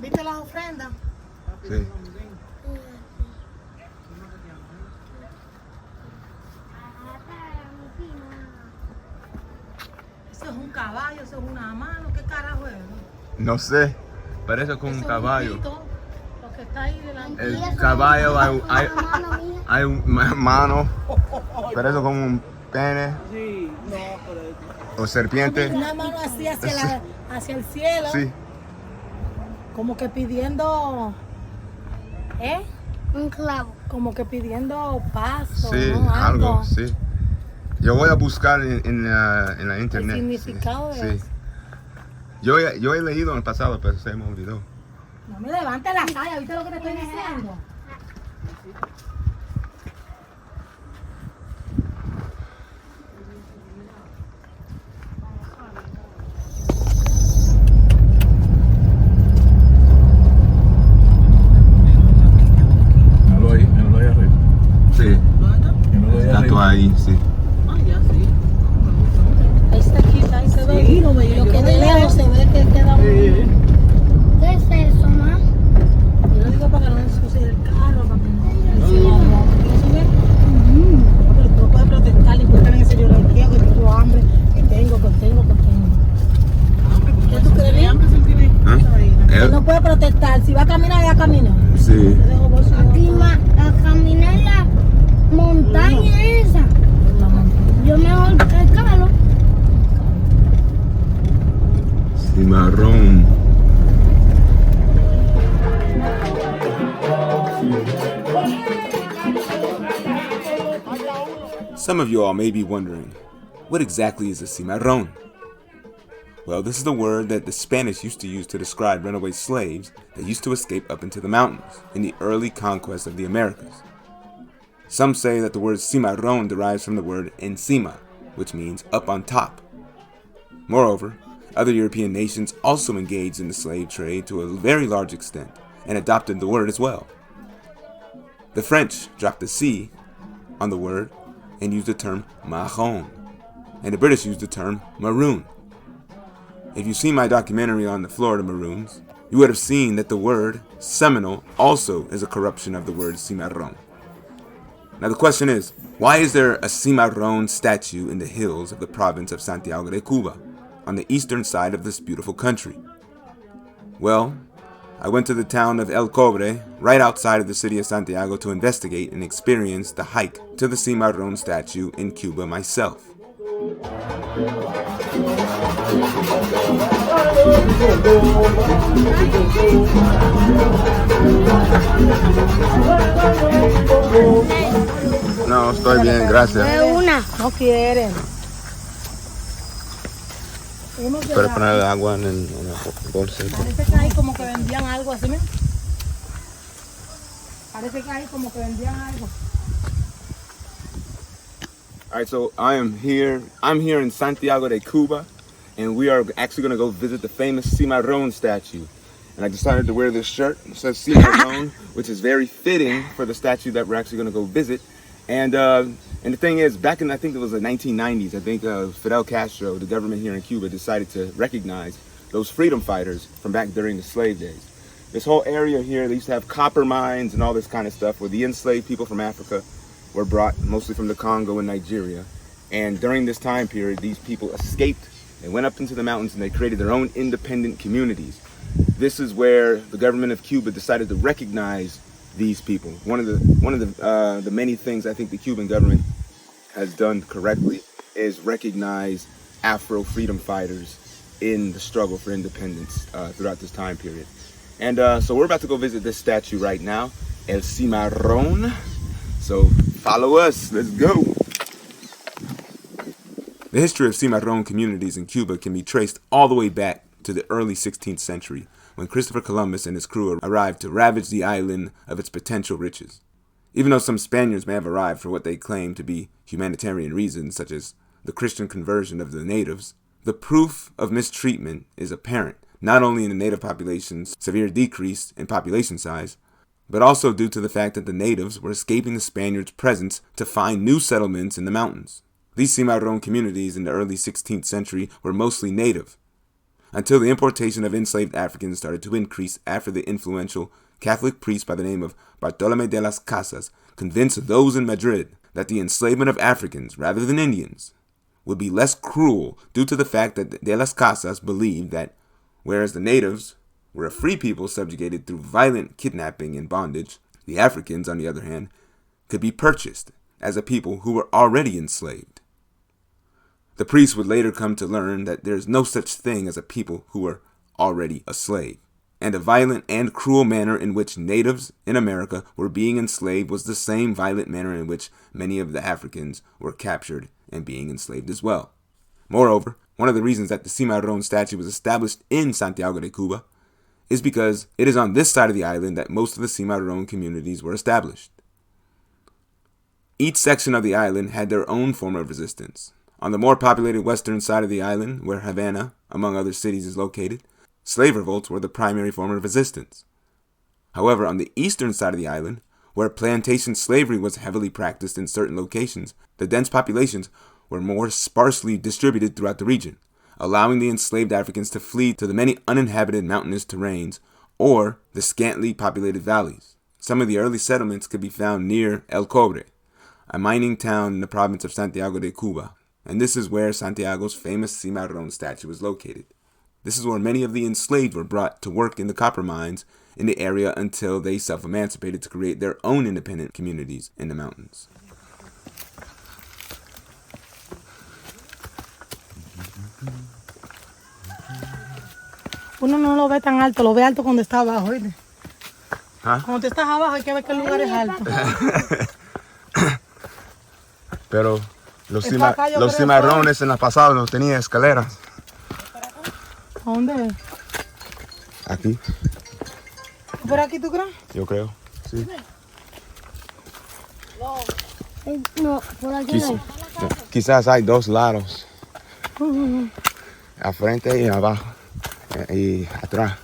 ¿Viste las ofrendas? Sí. Eso es un caballo, eso es una mano, ¿qué carajo es? No sé, parece como un Eso es caballo. pito, lo que está ahí delante. El caballo hay una mano, parece como un pene o serpiente. Una mano así hacia el cielo, Sí, como que pidiendo, Un clavo. como que pidiendo paso, sí, ¿no? algo, sí. Yo voy a buscar en la internet. El significado de sí. eso. Yo he leído en el pasado, pero se me olvidó. No me levantes la talla, ¿viste lo que te estoy diciendo? Sí, está todo ahí, sí. Ahí está aquí, ahí se ve. Lo que de lejos se ve que queda un... ¿Qué es eso, ma? Yo lo digo para que no ensucie el carro, para que no... Pero tú no puedes protestar y poner ese yo no quiero, que tengo hambre, que tengo. ¿Qué tú crees? Él no puede protestar, si va a caminar, ya camina. Sí. A caminar la montaña esa. Yo mejor el carro. Cimarrón. Some of you all may be wondering, what exactly is a cimarrón? Well, this is the word that the Spanish used to use to describe runaway slaves that used to escape up into the mountains in the early conquest of the Americas. Some say that the word cimarrón derives from the word encima, which means up on top. Moreover, other European nations also engaged in the slave trade to a very large extent and adopted the word as well. The French dropped the C on the word and used the term marron, and the British used the term maroon. If you've seen my documentary on the Florida Maroons, you would have seen that the word Seminole also is a corruption of the word cimarrón. Now the question is, why is there a Cimarron statue in the hills of the province of Santiago de Cuba, on the eastern side of this beautiful country? Well, I went to the town of El Cobre, right outside of the city of Santiago, to investigate and experience the hike to the Cimarron statue in Cuba myself. No, estoy bien, gracias. No quieren. Para poner el agua en la bolsa. Parece que ahí como que vendían algo así, ¿no? Parece que ahí como que vendían algo. All right, so I'm here in Santiago de Cuba, and we are actually going to go visit the famous Cimarron statue. And I decided to wear this shirt. It says Cimarron, which is very fitting for the statue that we're actually going to go visit. And the thing is, back in, I think it was the 1990s, I think Fidel Castro, the government here in Cuba, decided to recognize those freedom fighters from back during the slave days. This whole area here, they used to have copper mines and all this kind of stuff where the enslaved people from Africa were brought, mostly from the Congo and Nigeria. And during this time period, these people escaped. They went up into the mountains and they created their own independent communities. This is where the government of Cuba decided to recognize these people. One of the many things I think the Cuban government has done correctly is recognize Afro freedom fighters in the struggle for independence throughout this time period. And so we're about to go visit this statue right now, El Cimarrón. So follow us, let's go. The history of Cimarron communities in Cuba can be traced all the way back to the early 16th century, when Christopher Columbus and his crew arrived to ravage the island of its potential riches. Even though some Spaniards may have arrived for what they claim to be humanitarian reasons, such as the Christian conversion of the natives, the proof of mistreatment is apparent, not only in the native population's severe decrease in population size, but also due to the fact that the natives were escaping the Spaniards' presence to find new settlements in the mountains. These Cimarron communities in the early 16th century were mostly native. until the importation of enslaved Africans started to increase after the influential Catholic priest by the name of Bartolomé de las Casas convinced those in Madrid that the enslavement of Africans, rather than Indians, would be less cruel due to the fact that de las Casas believed that, whereas the natives were a free people subjugated through violent kidnapping and bondage, the Africans, on the other hand, could be purchased as a people who were already enslaved. The priest would later come to learn that there is no such thing as a people who are already a slave, and a violent and cruel manner in which natives in America were being enslaved was the same violent manner in which many of the Africans were captured and being enslaved as well. Moreover, one of the reasons that the Cimarron statue was established in Santiago de Cuba is because it is on this side of the island that most of the Cimarron communities were established. Each section of the island had their own form of resistance. On the more populated western side of the island, where Havana, among other cities, is located, slave revolts were the primary form of resistance. However, on the eastern side of the island, where plantation slavery was heavily practiced in certain locations, the dense populations were more sparsely distributed throughout the region, allowing the enslaved Africans to flee to the many uninhabited mountainous terrains or the scantily populated valleys. Some of the early settlements could be found near El Cobre, a mining town in the province of Santiago de Cuba, and this is where Santiago's famous Cimarron statue is located. This is where many of the enslaved were brought to work in the copper mines in the area until they self-emancipated to create their own independent communities in the mountains. Uno no lo ve tan alto, lo ve alto cuando está abajo, ¿oíste? ¿Ah? Cuando tú estás abajo hay que ver que el lugar es alto. Pero los creo cimarrones en el pasado no tenían escaleras. ¿A dónde es? Aquí, ¿Por aquí tú crees? yo creo. Sí. No, por aquí no. Quizás hay dos lados. Al frente y abajo. Y atrás.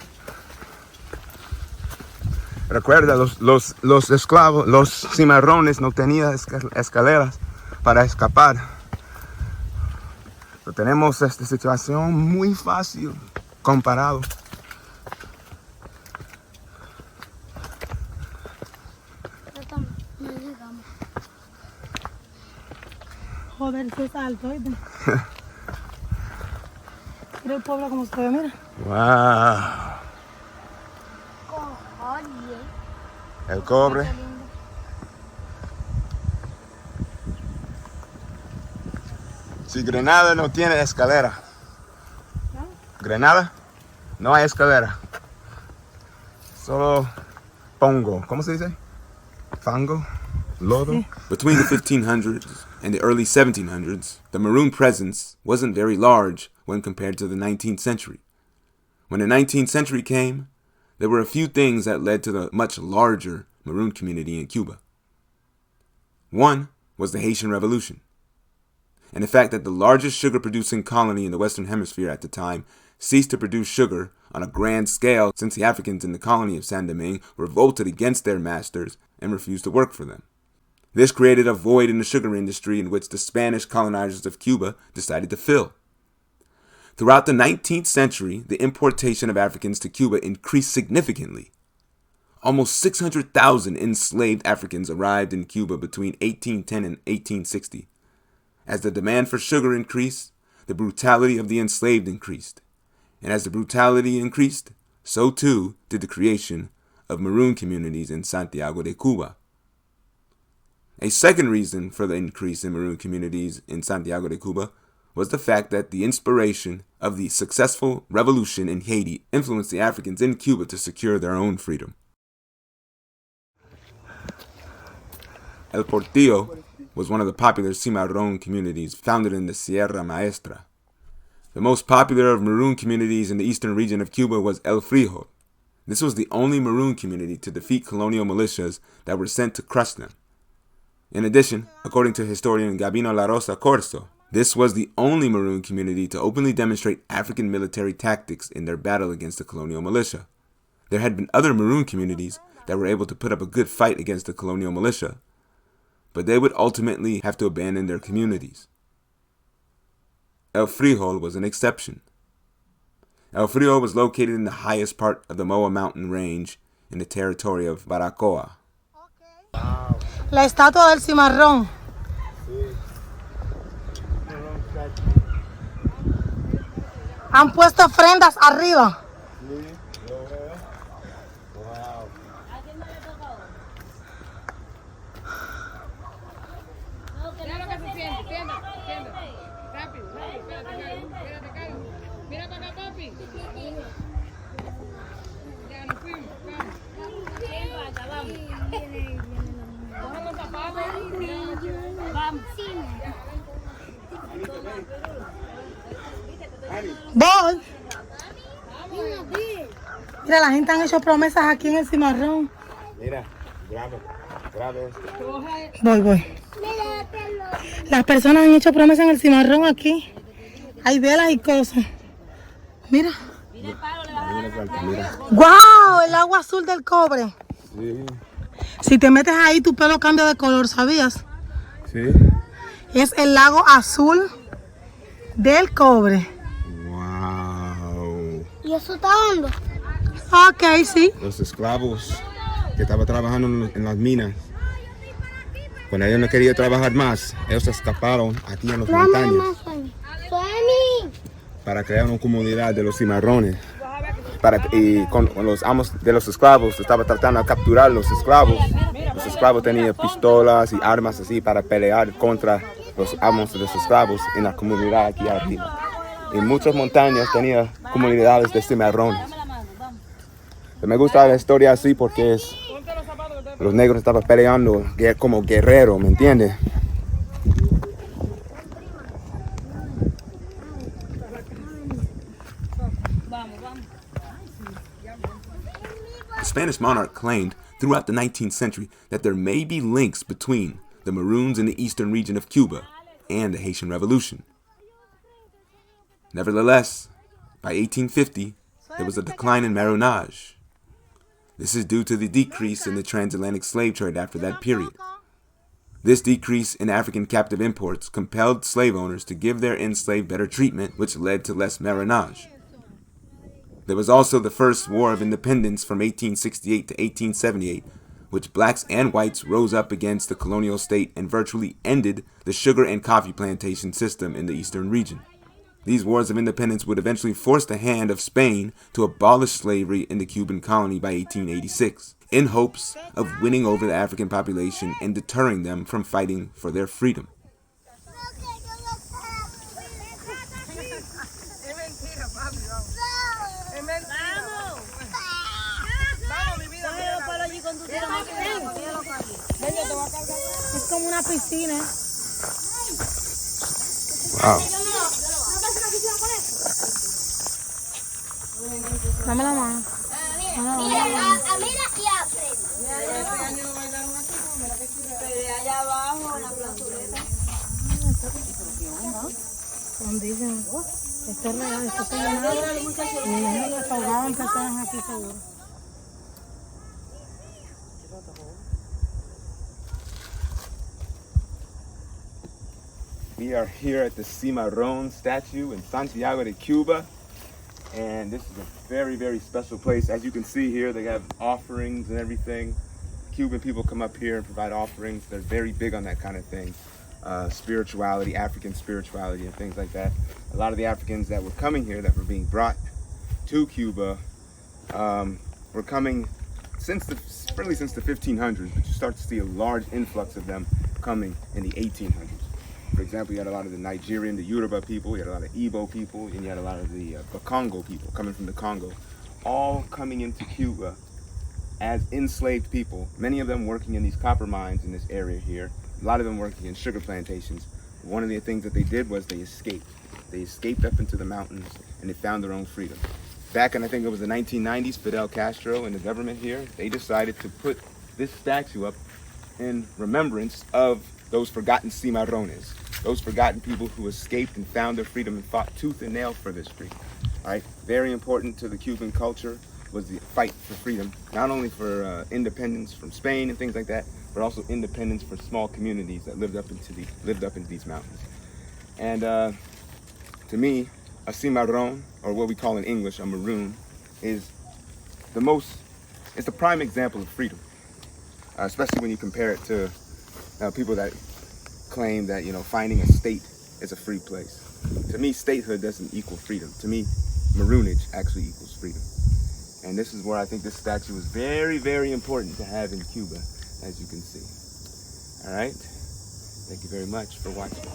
Recuerda, los esclavos, los cimarrones no tenían escaleras para escapar. Pero tenemos esta situación muy fácil comparado. Joder, si es alto, ¿oíste? Mira el pueblo como se ve, mira. Wow. El cobre. Si Grenada no tiene escalera. Grenada no hay escalera. Solo pongo. ¿Cómo se dice? Fango. Lodo. Between the 1500s and the early 1700s, the Maroon presence wasn't very large when compared to the 19th century. When the 19th century came, there were a few things that led to the much larger Maroon community in Cuba. One was the Haitian Revolution, and the fact that the largest sugar-producing colony in the Western Hemisphere at the time ceased to produce sugar on a grand scale since the Africans in the colony of Saint-Domingue revolted against their masters and refused to work for them. This created a void in the sugar industry in which the Spanish colonizers of Cuba decided to fill. Throughout the 19th century, the importation of Africans to Cuba increased significantly. Almost 600,000 enslaved Africans arrived in Cuba between 1810 and 1860. As the demand for sugar increased, the brutality of the enslaved increased. And as the brutality increased, so too did the creation of Maroon communities in Santiago de Cuba. A second reason for the increase in Maroon communities in Santiago de Cuba was the fact that the inspiration of the successful revolution in Haiti influenced the Africans in Cuba to secure their own freedom. El Portillo was one of the popular Cimarron communities founded in the Sierra Maestra. The most popular of Maroon communities in the eastern region of Cuba was El Frijol. This was the only Maroon community to defeat colonial militias that were sent to crush them. In addition, according to historian Gabino La Rosa Corso, this was the only Maroon community to openly demonstrate African military tactics in their battle against the colonial militia. There had been other Maroon communities that were able to put up a good fight against the colonial militia, but they would ultimately have to abandon their communities. El Frijol was an exception. El Frio was located in the highest part of the Moa mountain range in the territory of Baracoa. La estatua del Cimarrón. Han puesto ofrendas arriba. Voy. Mira, la gente han hecho promesas aquí en el Cimarrón. Mira, grave. Voy. Las personas han hecho promesas en el Cimarrón aquí. Hay velas y cosas. Mira. ¡Guau! El agua azul del cobre. Sí. Si te metes ahí, tu pelo cambia de color, ¿sabías? Sí. Es el lago azul del cobre. Wow. ¿Y eso está hondo? Ok, sí. Los esclavos que estaban trabajando en las minas, cuando ellos no querían trabajar más, ellos se escaparon aquí en las montañas para crear una comunidad de los cimarrones. Y con los amos de los esclavos estaban tratando de capturar los esclavos. Los esclavos tenían pistolas y armas así para pelear contra los amos de los esclavos en la comunidad aquí arriba. En muchas montañas tenía comunidades de cimarrones. Me gusta la historia así porque los negros estaban peleando como guerreros, ¿me entiendes? The Spanish monarch claimed throughout the 19th century that there may be links between the Maroons in the eastern region of Cuba and the Haitian Revolution. Nevertheless, by 1850, there was a decline in Maroonage. This is due to the decrease in the transatlantic slave trade after that period. This decrease in African captive imports compelled slave owners to give their enslaved better treatment, which led to less marronage. There was also the First War of Independence from 1868 to 1878, which blacks and whites rose up against the colonial state and virtually ended the sugar and coffee plantation system in the eastern region. These wars of independence would eventually force the hand of Spain to abolish slavery in the Cuban colony by 1886, in hopes of winning over the African population and deterring them from fighting for their freedom. Es como una piscina. Wow. Dame la mano. Mira y aprende. Allá abajo, en la plazoleta. Como dicen, esto es real, esto se llama. Y nos ahogaban personas aquí seguro. We are here at the Cimarron Statue in Santiago de Cuba. And this is a very, very special place. As you can see here, they have offerings and everything. Cuban people come up here and provide offerings. They're very big on that kind of thing. Spirituality, African spirituality and things like that. A lot of the Africans that were coming here, that were being brought to Cuba, were coming since the 1500s, but you start to see a large influx of them coming in the 1800s. For example, you had a lot of the Nigerian, the Yoruba people, you had a lot of Igbo people, and you had a lot of the Congo people coming from the Congo, all coming into Cuba as enslaved people, many of them working in these copper mines in this area here, a lot of them working in sugar plantations. One of the things that they did was they escaped. They escaped up into the mountains and they found their own freedom. Back in, I think it was the 1990s, Fidel Castro and the government here, they decided to put this statue up in remembrance of those forgotten cimarrones, those forgotten people who escaped and found their freedom and fought tooth and nail for this freedom. All right, very important to the Cuban culture was the fight for freedom, not only for independence from Spain and things like that, but also independence for small communities that lived up into these mountains. And to me, a cimarron, or what we call in English a maroon, is it's the prime example of freedom, especially when you compare it to people that claim that, you know, finding a state is a free place. To me, statehood doesn't equal freedom. To me, maroonage actually equals freedom. And this is where I think this statue is very, very important to have in Cuba, as you can see. All right? Thank you very much for watching.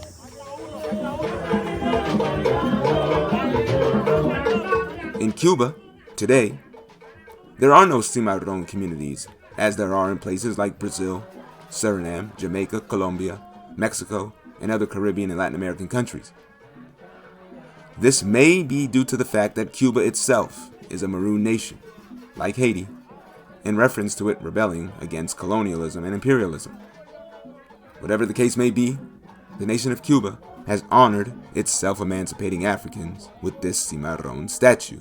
In Cuba, today, there are no Cimarron communities, as there are in places like Brazil, Suriname, Jamaica, Colombia, Mexico, and other Caribbean and Latin American countries. This may be due to the fact that Cuba itself is a maroon nation, like Haiti, in reference to it rebelling against colonialism and imperialism. Whatever the case may be, the nation of Cuba has honored its self-emancipating Africans with this Cimarron statue.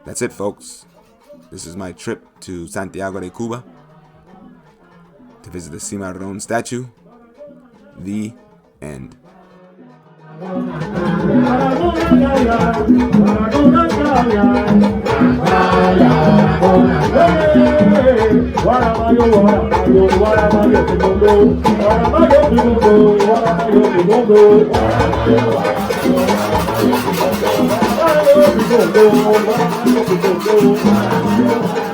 That's it, folks. This is my trip to Santiago de Cuba to visit the Cimarron statue. The end. Go.